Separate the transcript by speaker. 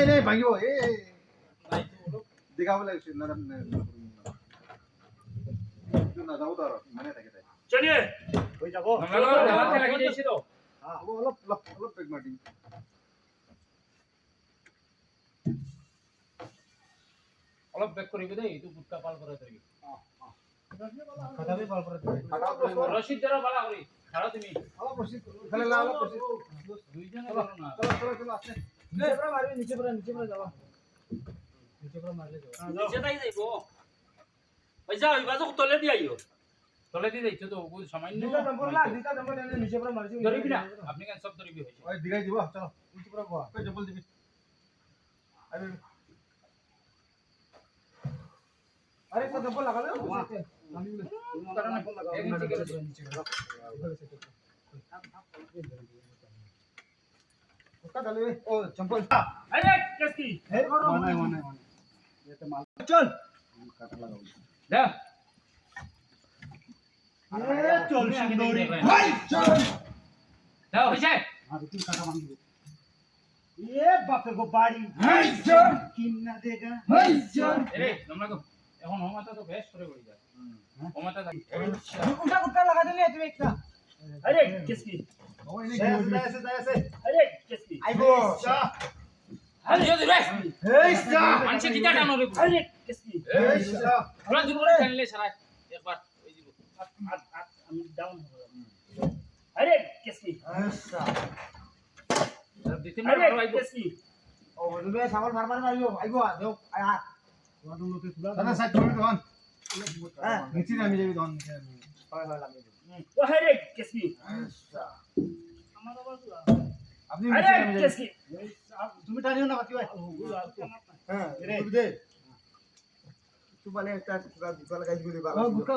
Speaker 1: नहीं भागियो ए दिखाव लागছে না না যাও তো মানে থাকে তাই
Speaker 2: चलिए
Speaker 1: কই যাব
Speaker 2: আমরা ঢালাতে লাগি যাইছি তো
Speaker 1: হ্যাঁ অলপ বেগ মাটি
Speaker 2: অলপ ব্যাক করিবে দেই তুই গুটকা পাল করে দেবি
Speaker 1: খাটাবে পাল করে
Speaker 2: রশিদ ধরো বালা করি ছাড়ো তুমি
Speaker 1: অলপ রশিদ ফেলে না অলপ রশিদ
Speaker 2: দুইজনে ধরো না
Speaker 1: চলো আসলে
Speaker 3: নিচে পড়া মারবি নিচে পড়া যাবা নিচে পড়া মারলে যাবা
Speaker 2: নিচে তাই যাইবো পয়সা ওই বাজু তলে দি আইও তলে দি যাইছো তো ওই সামান্য
Speaker 3: দুটা নম্বর এনে নিচে পড়া মারছি
Speaker 2: ধরিবি না আপনি কেন সব ধরিবি হইছে
Speaker 1: ওই দিগাই দিব চলো নিচে পড়া বল কই জবল দিবি
Speaker 3: আরে তো ডবল লাগালে
Speaker 2: কারণে এক ইঞ্চি করে
Speaker 3: নিচে उसका डाले ओ चंपल
Speaker 2: अरे किसकी
Speaker 1: माने ये तो माल
Speaker 3: चल
Speaker 1: काटा लगाओ
Speaker 2: दे
Speaker 3: ये चल सुंदरी
Speaker 1: हाय चल
Speaker 2: दे होइছে
Speaker 1: हां दो तीन काटा मांग दो
Speaker 3: ये बाप को बाड़ी
Speaker 1: हाय चल
Speaker 3: किन्ना देगा
Speaker 1: हाय चल
Speaker 2: এরে তোমরা তো এখন হোমাটা তো বেশ করে বলি যায় হোমাটা
Speaker 3: उठा उठा लगा देले তুমি একটা
Speaker 2: अरे किसकी
Speaker 1: ওই নে ऐसे
Speaker 2: अरे किसकी
Speaker 3: आइबो
Speaker 2: अरे जो रे
Speaker 3: এই সা
Speaker 2: মানছে কিটা টানো রে अरे किसकी
Speaker 1: এই সা
Speaker 2: थोड़ा दूर করে টানলে সারা একবার ওই দিব আমি ডাউন হয়ে গেলাম अरे किसकी
Speaker 3: আচ্ছা
Speaker 2: দিতে মারো আইবো
Speaker 3: किसकी ও বলবে সাগর মারবার মারিও আইবো দেও আয়া
Speaker 1: দাদা সাইড করে দন
Speaker 3: হ্যাঁ
Speaker 1: নিচে নামি যাবি দন
Speaker 3: হয় হয় লাগে
Speaker 2: वो अरे किसकी
Speaker 3: আচ্ছা
Speaker 2: আমার আবার
Speaker 1: আপনি নিচে
Speaker 2: अरे
Speaker 1: নামি যাবেন
Speaker 2: किसकी
Speaker 3: তুমি টানিও না বাকি ভাই হ্যাঁ রে দে তুই বলে একটা গুটকা লাগাই দিবি বাবা গুটকা